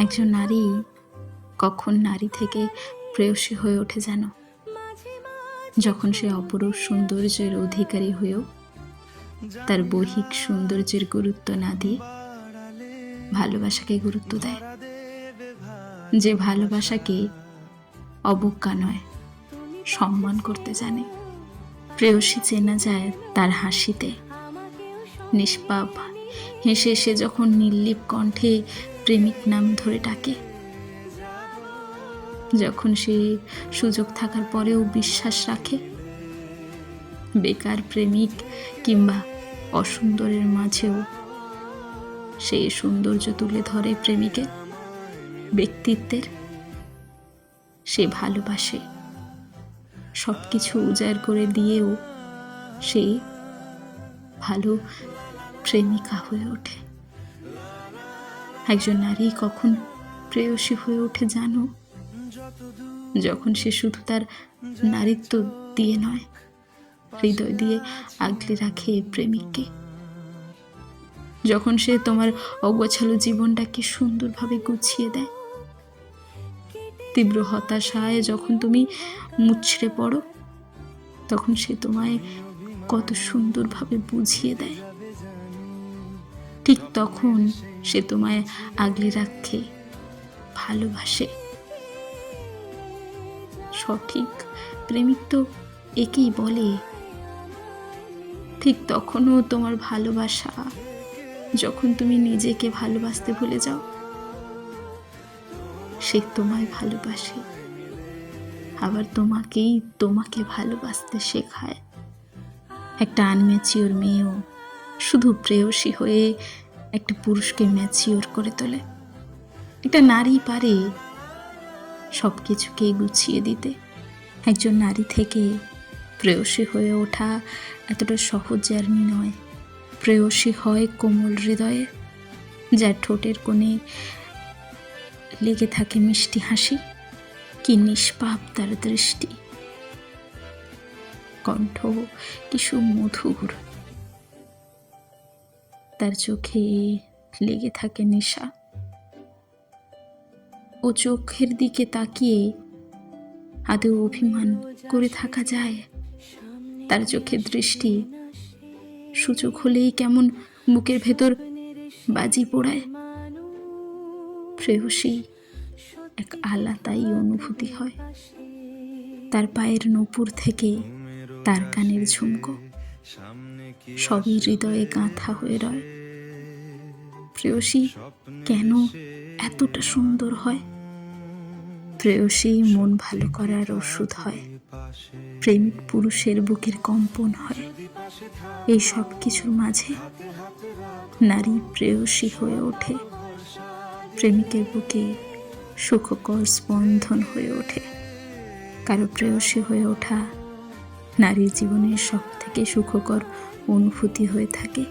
একজন নারী কখন নারী থেকে প্রেয়সী হয়ে ওঠে জানো? যখন সে অপরূপ সৌন্দর্যের অধিকারী হয়েও তার বহিক সৌন্দর্যের গুরুত্ব না দিয়ে ভালোবাসাকে গুরুত্ব দেয়। যে ভালোবাসাকে অবজ্ঞা নয়, সম্মান করতে জানে। প্রেয়সী চেনা যায় তার হাসিতে। নিষ্পাপ হেসে সে যখন নির্লিপ কণ্ঠে প্রেমিক নাম ধরে ডাকে, যখন সে সুযোগ থাকার পরেও বিশ্বাস রাখে। বেকার প্রেমিক কিংবা অসুন্দরের মাঝেও সেই সৌন্দর্য তুলে ধরে প্রেমিকের ব্যক্তিত্বের। সে ভালোবাসে, সব কিছু উজাড় করে দিয়েও সে ভালো প্রেমিকা হয়ে ওঠে। একজন নারী কখন প্রেয়সী হয়ে ওঠে জানো? যখন সে শুধু তার নারীত্ব দিয়ে নয়, হৃদয় দিয়ে আগলে রাখে প্রেমিককে। যখন সে তোমার অগোছালো জীবনটাকে সুন্দরভাবে গুছিয়ে দেয়। তীব্র হতাশায় যখন তুমি মুচড়ে পড়ো, তখন সে তোমায় কত সুন্দরভাবে বুঝিয়ে দেয়। ঠিক তখন সে তোমায় আগলে রাখে, ভালোবাসে। সঠিক প্রেমিক তো একেই বলে। ঠিক তখনও তোমার ভালোবাসা, যখন তুমি নিজেকে ভালোবাসতে ভুলে যাও, সে তোমায় ভালোবাসে, আবার তোমাকে ভালোবাসতে শেখায়। একটা আনম্যাচিওর মেয়েও শুধু প্রেয়সী হয়ে একটা পুরুষকে ম্যাচিওর করে তোলে। একটা নারী পারে সব কিছুকে গুছিয়ে দিতে। একজন নারী থেকে প্রেয়সী হয়ে ওঠা এতটা সহজ জার্নি নয়। প্রেয়সী হয় কোমল হৃদয়ে, যার ঠোঁটের কোণে লেগে থাকে মিষ্টি হাসি। কি নিষ্পাপ তার দৃষ্টি, কণ্ঠ কি সুমধুর, তার চোখে লেগে থাকে নেশা। ও চোখের দিকে তাকিয়ে আদৌ অভিমান করে থাকা যায়? তার চোখের দৃষ্টি সুযোগ হলেই কেমন বুকের ভেতর বাজি পোড়ায়। প্রেয়সী এক আলাদাই অনুভূতি হয়। তার পায়ের নূপুর থেকে তার কানের ঝুমকো, সবই হৃদয়ে গাঁথা হয়ে রয়। প্রেয়সী কেন এতটা সুন্দর হয়? প্রেয়সী মন ভালো করার ওষুধ হয়। প্রেমিক পুরুষের বুকের কম্পন হয়। এই সব কিছুর মাঝে নারী প্রেয়সী হয়ে ওঠে। প্রেমিকের বুকে সুখকর স্পন্দন হয়ে ওঠে। কারো প্রেয়সী হয়ে ওঠা নারীর জীবনের সব থেকে সুখকর অনুভূতি হয়ে থাকে।